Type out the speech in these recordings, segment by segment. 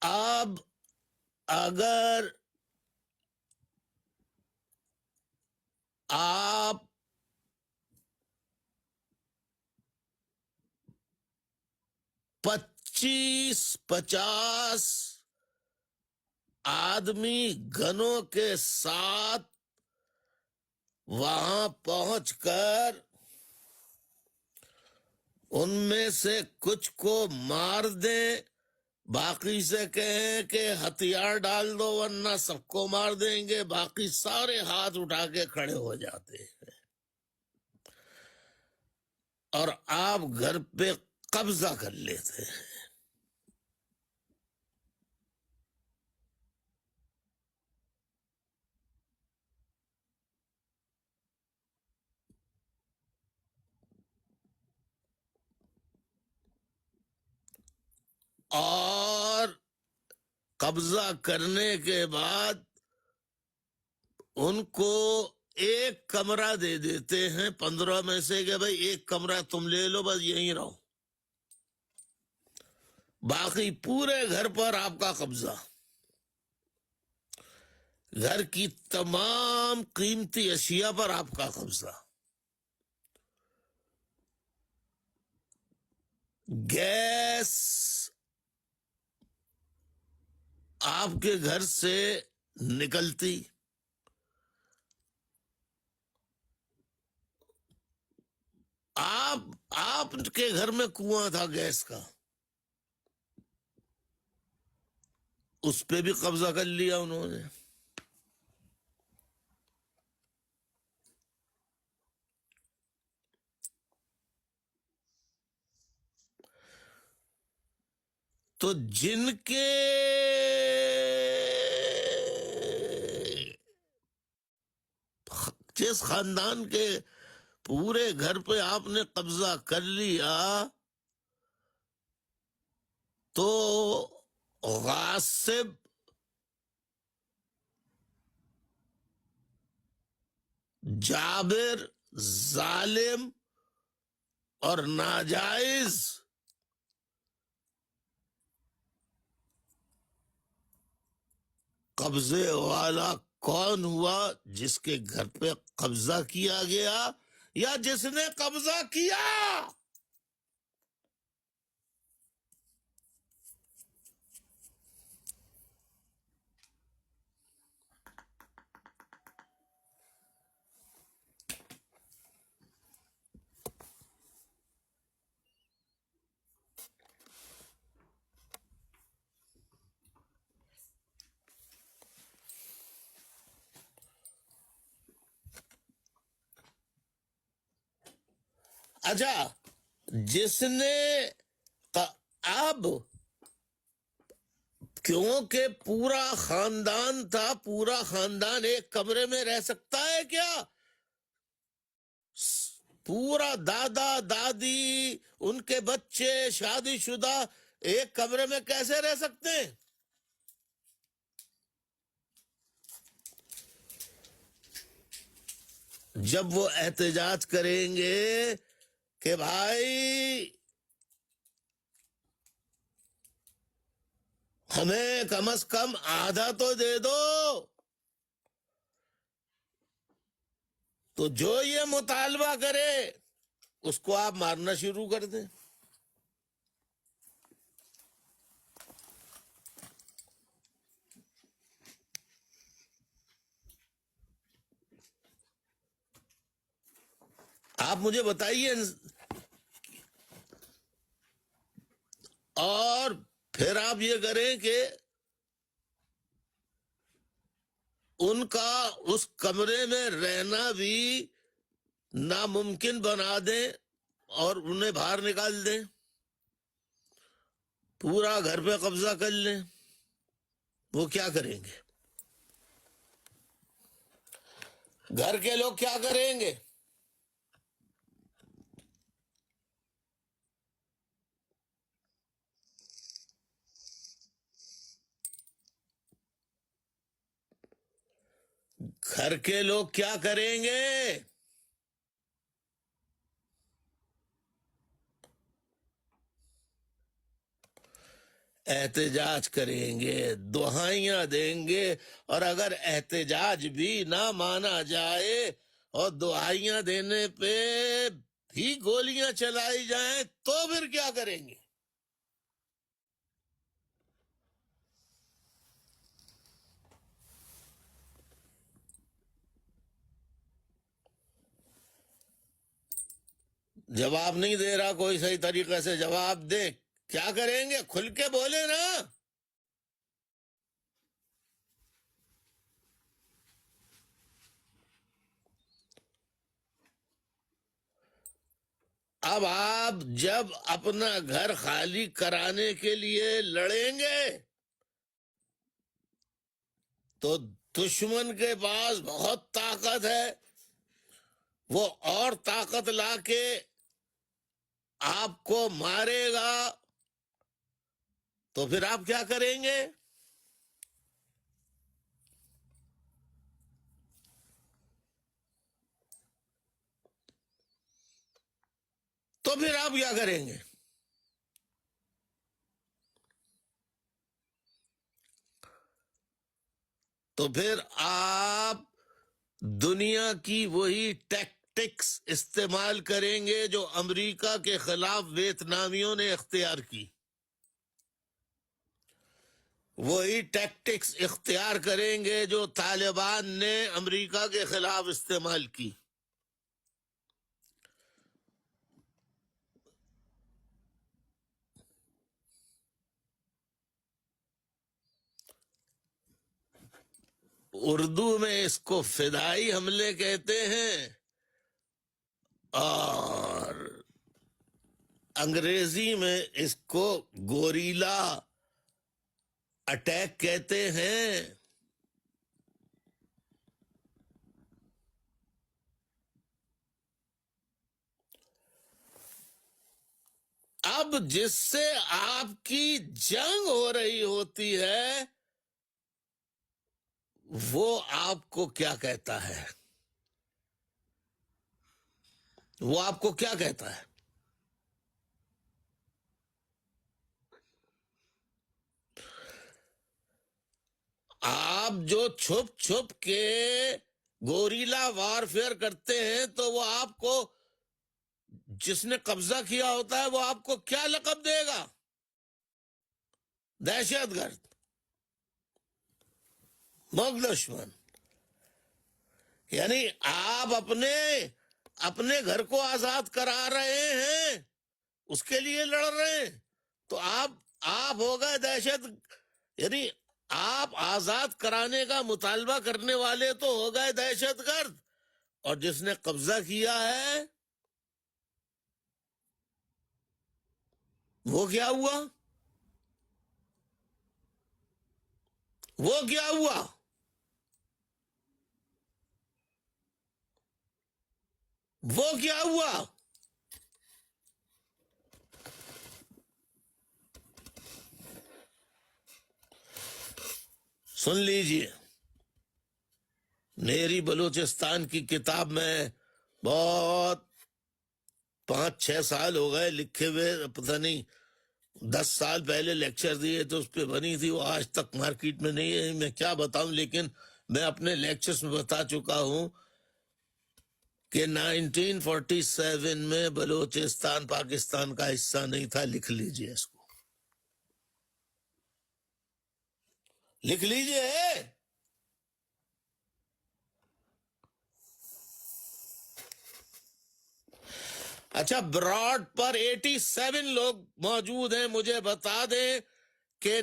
اب اگر آپ 25-50 آدمی گنوں کے ساتھ وہاں پہنچ کر ان میں سے کچھ کو مار دیں، باقی سے کہیں کہ ہتھیار ڈال دو ورنہ سب کو مار دیں گے، باقی سارے ہاتھ اٹھا کے کھڑے ہو جاتے ہیں اور آپ گھر پہ قبضہ کر لیتے ہیں۔ اور قبضہ کرنے کے بعد ان کو ایک کمرہ دے دیتے ہیں 15 میں سے کہ بھائی ایک کمرہ تم لے لو، بس یہیں رہو، باقی پورے گھر پر آپ کا قبضہ، گھر کی تمام قیمتی اشیاء پر آپ کا قبضہ، گیس آپ کے گھر سے نکلتی، آپ کے گھر میں کنواں تھا گیس کا، اس پہ بھی قبضہ کر لیا انہوں نے۔ تو جن کے جس خاندان کے پورے گھر پہ آپ نے قبضہ کر لیا تو غاصب جابر ظالم اور ناجائز قبضے والا کون ہوا؟ جس کے گھر پہ قبضہ کیا گیا یا جس نے قبضہ کیا؟ اچھا، جس نے اب کیونکہ پورا خاندان تھا، پورا خاندان ایک کمرے میں رہ سکتا ہے کیا؟ پورا دادا دادی ان کے بچے شادی شدہ ایک کمرے میں کیسے رہ سکتے ہیں؟ جب وہ احتجاج کریں گے کہ بھائی ہمیں کم از کم آدھا تو دے دو، تو جو یہ مطالبہ کرے اس کو آپ مارنا شروع کر دیں۔ آپ مجھے بتائیے، اور پھر آپ یہ کریں کہ ان کا اس کمرے میں رہنا بھی ناممکن بنا دیں اور انہیں باہر نکال دیں، پورا گھر پہ قبضہ کر لیں، وہ کیا کریں گے؟ گھر کے لوگ کیا کریں گے؟ گھر کے لوگ کیا کریں گے؟ احتجاج کریں گے، دہائیاں دیں گے، اور اگر احتجاج بھی نہ مانا جائے اور دہائیاں دینے پہ بھی گولیاں چلائی جائیں تو پھر کیا کریں گے؟ جواب نہیں دے رہا کوئی، صحیح طریقے سے جواب دے، کیا کریں گے؟ کھل کے بولے نا۔ اب آپ جب اپنا گھر خالی کرانے کے لیے لڑیں گے تو دشمن کے پاس بہت طاقت ہے، وہ اور طاقت لا کے آپ کو مارے گا، تو پھر آپ کیا کریں گے؟ تو پھر آپ کیا کریں گے؟ تو پھر آپ دنیا کی وہی ٹیکٹکس استعمال کریں گے جو امریکہ کے خلاف ویتنامیوں نے اختیار کی، وہی ٹیکٹکس اختیار کریں گے جو طالبان نے امریکہ کے خلاف استعمال کی۔ اردو میں اس کو فدائی حملے کہتے ہیں، اور انگریزی میں اس کو گوریلا اٹیک کہتے ہیں۔ اب جس سے آپ کی جنگ ہو رہی ہوتی ہے وہ آپ کو کیا کہتا ہے؟ وہ آپ کو کیا کہتا ہے؟ آپ جو چھپ چھپ کے گوریلا وارفیئر کرتے ہیں تو وہ آپ کو، جس نے قبضہ کیا ہوتا ہے وہ آپ کو کیا لقب دے گا؟ دہشت گرد، مغ دشمن۔ یعنی آپ اپنے گھر کو آزاد کرا رہے ہیں، اس کے لیے لڑ رہے ہیں، تو آپ ہو گئے دہشت، یعنی آپ آزاد کرانے کا مطالبہ کرنے والے تو ہو گئے دہشت گرد، اور جس نے قبضہ کیا ہے وہ کیا ہوا؟ وہ کیا ہوا؟ وہ کیا ہوا؟ سن لیجئے، میری بلوچستان کی کتاب میں بہت 5-6 سال ہو گئے لکھے ہوئے، پتہ نہیں 10 سال پہلے لیکچر دیے تو اس پہ بنی تھی، وہ آج تک مارکیٹ میں نہیں ہے، میں کیا بتاؤں، لیکن میں اپنے لیکچرز میں بتا چکا ہوں کہ 1947 میں بلوچستان پاکستان کا حصہ نہیں تھا۔ لکھ لیجئے، اس کو لکھ لیجئے۔ اچھا، براڈ پر 87 لوگ موجود ہیں، مجھے بتا دیں کہ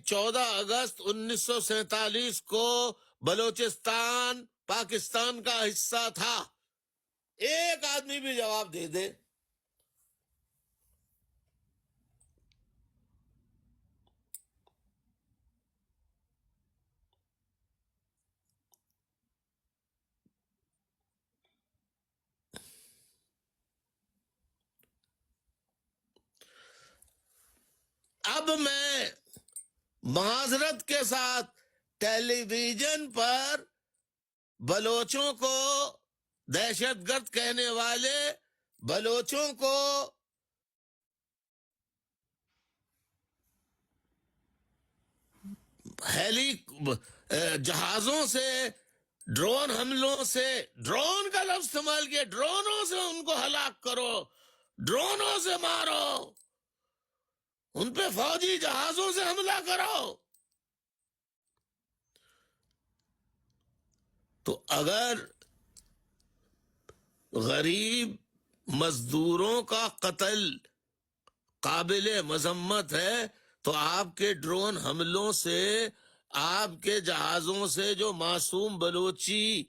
14 اگست 1947 کو بلوچستان پاکستان کا حصہ تھا؟ ایک آدمی بھی جواب دے دے۔ اب میں معذرت کے ساتھ ٹیلی ویژن پر بلوچوں کو دہشت گرد کہنے والے بلوچوں کو ہیلی جہازوں سے، ڈرون حملوں سے، ڈرون کا لفظ استعمال کیا، ڈرونوں سے ان کو ہلاک کرو، ڈرونوں سے مارو، ان پہ فوجی جہازوں سے حملہ کرو۔ تو اگر غریب مزدوروں کا قتل قابل مذمت ہے تو آپ کے ڈرون حملوں سے، آپ کے جہازوں سے جو معصوم بلوچی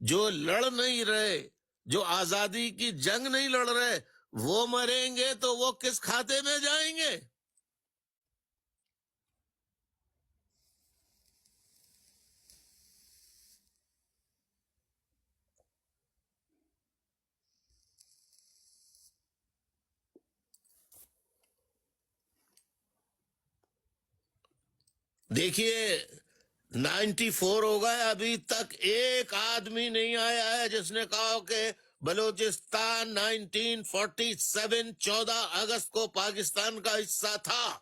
جو لڑ نہیں رہے، جو آزادی کی جنگ نہیں لڑ رہے، وہ مریں گے تو وہ کس کھاتے میں جائیں گے؟ دیکھیے 94 ہو گئے، ابھی تک ایک آدمی نہیں آیا ہے جس نے کہا کہ بلوچستان 1947 14 اگست کو پاکستان کا حصہ تھا۔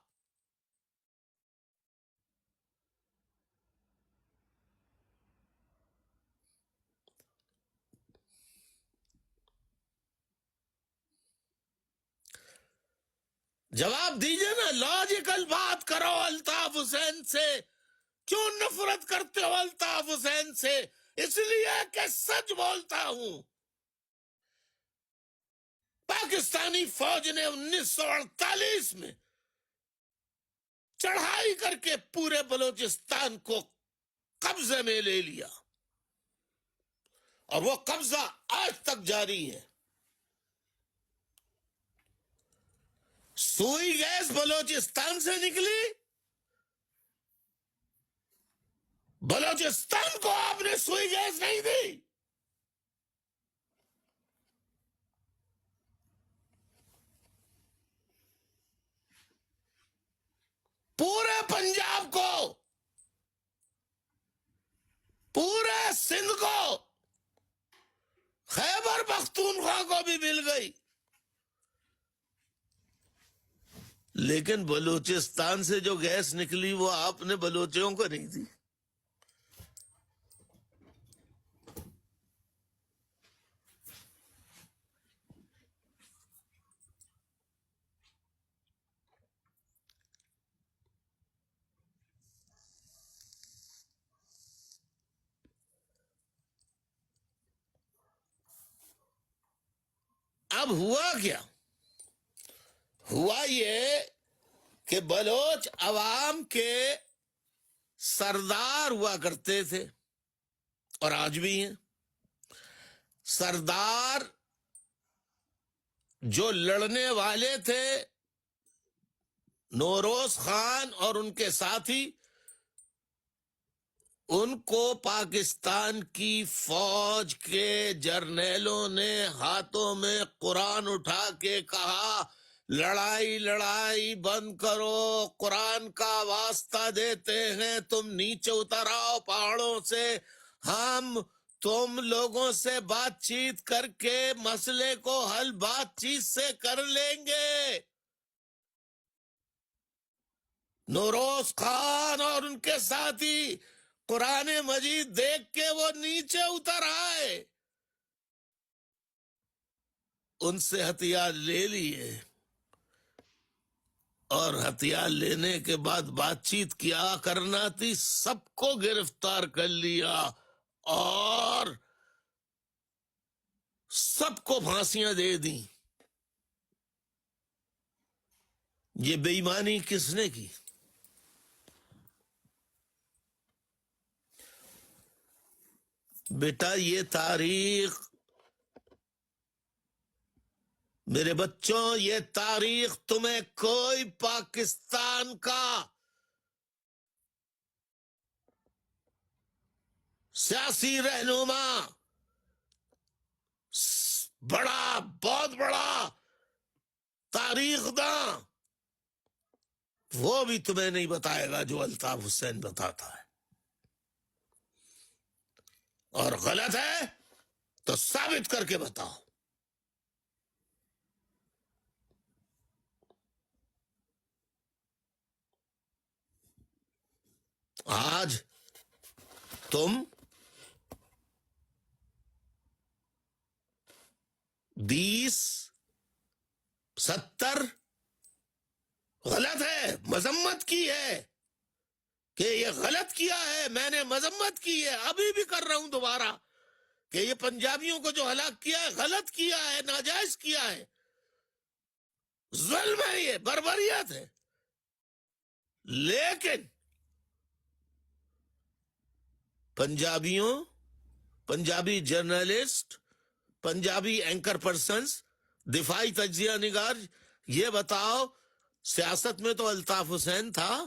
جواب دیجئے نا، لاجیکل بات کرو الطاف حسین سے۔ کیوں نفرت کرتے ہو الطاف حسین سے؟ اس لیے کہ سچ بولتا ہوں۔ پاکستانی فوج نے 1948 میں چڑھائی کر کے پورے بلوچستان کو قبضے میں لے لیا، اور وہ قبضہ آج تک جاری ہے۔ سوئی گیس بلوچستان سے نکلی، بلوچستان کو آپ نے سوئی گیس نہیں دی۔ پورے پنجاب کو، پورے سندھ کو، خیبر پختونخوا کو بھی مل گئی، لیکن بلوچستان سے جو گیس نکلی وہ آپ نے بلوچوں کو نہیں دی۔ اب ہوا کیا؟ ہوا یہ کہ بلوچ عوام کے سردار ہوا کرتے تھے، اور آج بھی ہیں۔ سردار جو لڑنے والے تھے، نوروز خان اور ان کے ساتھی، ان کو پاکستان کی فوج کے جرنیلوں نے ہاتھوں میں قرآن اٹھا کے کہا، لڑائی لڑائی بند کرو، قرآن کا واسطہ دیتے ہیں، تم نیچے اتر آؤ پہاڑوں سے، ہم تم لوگوں سے بات چیت کر کے مسئلے کو حل بات چیت سے کر لیں گے۔ نوروز خان اور ان کے ساتھی قرآن مجید دیکھ کے وہ نیچے اتر آئے، ان سے ہتھیار لے لیے، اور ہتھیار لینے کے بعد بات چیت کیا کرنا تھی، سب کو گرفتار کر لیا اور سب کو پھانسیاں دے دیں۔ یہ بے ایمانی کس نے کی؟ بیٹا یہ تاریخ، میرے بچوں، یہ تاریخ تمہیں کوئی پاکستان کا سیاسی رہنما، بڑا، بہت بڑا تاریخ داں، وہ بھی تمہیں نہیں بتائے گا جو الطاف حسین بتاتا ہے۔ اور غلط ہے تو ثابت کر کے بتاؤ۔ آج تم 20 70 غلط ہے، مذمت کی ہے کہ یہ غلط کیا ہے، میں نے مذمت کی ہے، ابھی بھی کر رہا ہوں دوبارہ کہ یہ پنجابیوں کو جو ہلاک کیا ہے غلط کیا ہے، ناجائز کیا ہے، ظلم ہے، یہ بربریت ہے. لیکن Punjabi journalist, Punjabi anchor persons, دفاعی تجزیہ نگار، یہ بتاؤ سیاست میں تو الطاف حسین تھا،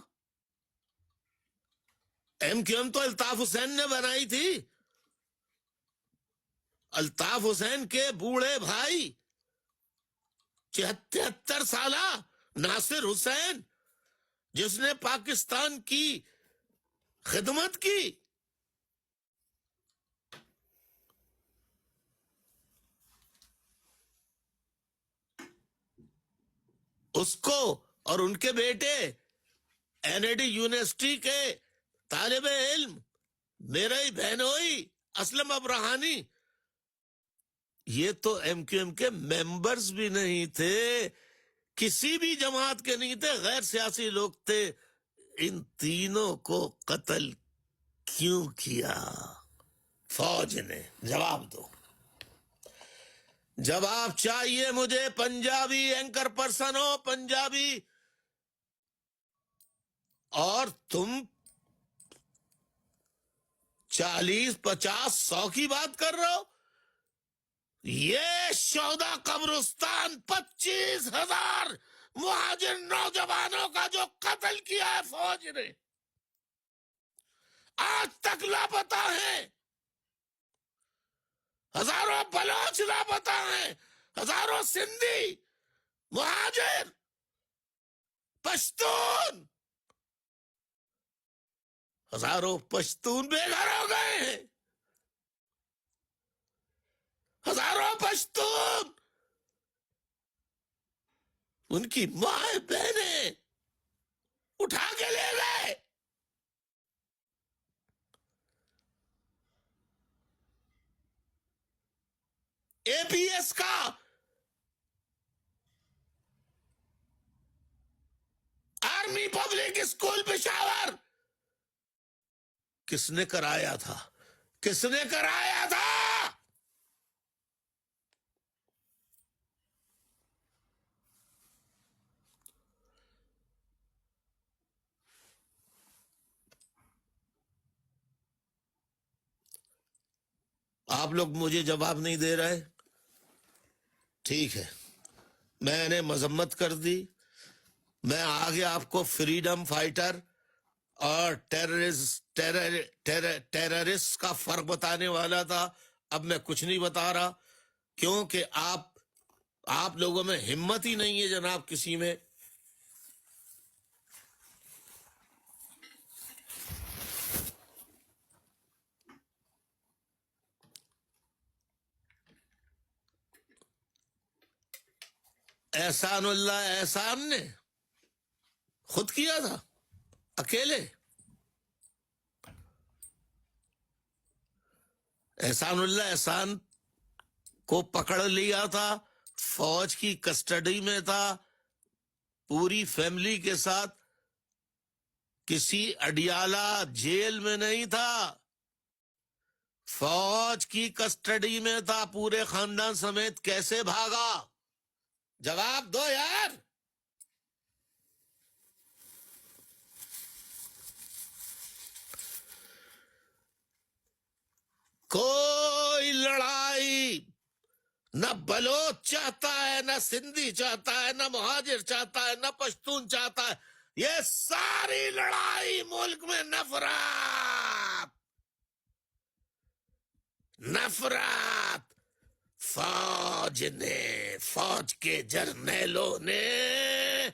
ایم کیو ایم تو الطاف حسین نے بنائی تھی. الطاف حسین کے بوڑھے بھائی 73 سالہ ناصر حسین، جس نے پاکستان کی خدمت کی، اس کو اور ان کے بیٹے این اے ڈی یونیورسٹی کے طالب علم میرا ہی بہنوئی اسلم ابراہانی، یہ تو ایم کیو ایم کے ممبرز بھی نہیں تھے، کسی بھی جماعت کے نہیں تھے، غیر سیاسی لوگ تھے. ان تینوں کو قتل کیوں کیا فوج نے؟ جواب دو. جواب چاہیے مجھے. Punjabi anchor person who, Punjabi, اور تم 40 50 100 کی بات کر رہے ہو. یہ شہداء قبرستان 25,000 مہاجر نوجوانوں کا جو قتل کیا ہے فوج نے، آج تک لاپتہ ہیں. ہزاروں بلوچ لاپتہ ہیں، ہزاروں سندھی، مہاجر، پشتون، ہزاروں پشتون بے گھر ہو گئے ہیں. ہزاروں پشتون ان کی ماں بہنیں اٹھا کے لے گئے. اے پی ایس کا آرمی پبلک اسکول پشاور کس نے کرایا تھا؟ کس نے کرایا تھا؟ آپ لوگ مجھے جواب نہیں دے رہے. ٹھیک ہے، میں نے مذمت کر دی. میں آگے آپ کو فریڈم فائٹر اور ٹیررسٹ کا فرق بتانے والا تھا. اب میں کچھ نہیں بتا رہا، کیونکہ آپ لوگوں میں ہمت ہی نہیں ہے جناب کسی میں. احسان اللہ احسان نے خود کیا تھا اکیلے. احسان اللہ احسان کو پکڑ لیا تھا، فوج کی کسٹڈی میں تھا، پوری فیملی کے ساتھ، کسی اڈیالہ جیل میں نہیں تھا، فوج کی کسٹڈی میں تھا، پورے خاندان سمیت. کیسے بھاگا؟ جواب دو یار. کوئی لڑائی نہ بلوچ چاہتا ہے، نہ سندھی چاہتا ہے، نہ مہاجر چاہتا ہے، نہ پشتون چاہتا ہے. یہ ساری لڑائی ملک میں نفرت فوج نے، فوج کے جرنیلوں نے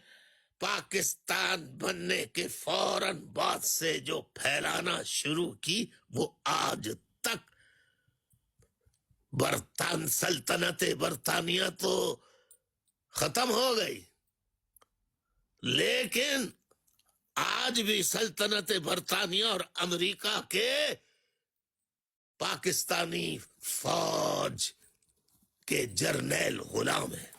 پاکستان بننے کے فوراً بعد سے جو پھیلانا شروع کی، وہ آج تک سلطنت برطانیہ تو ختم ہو گئی، لیکن آج بھی سلطنت برطانیہ اور امریکہ کے پاکستانی فوج کے جرنیل غلام ہیں.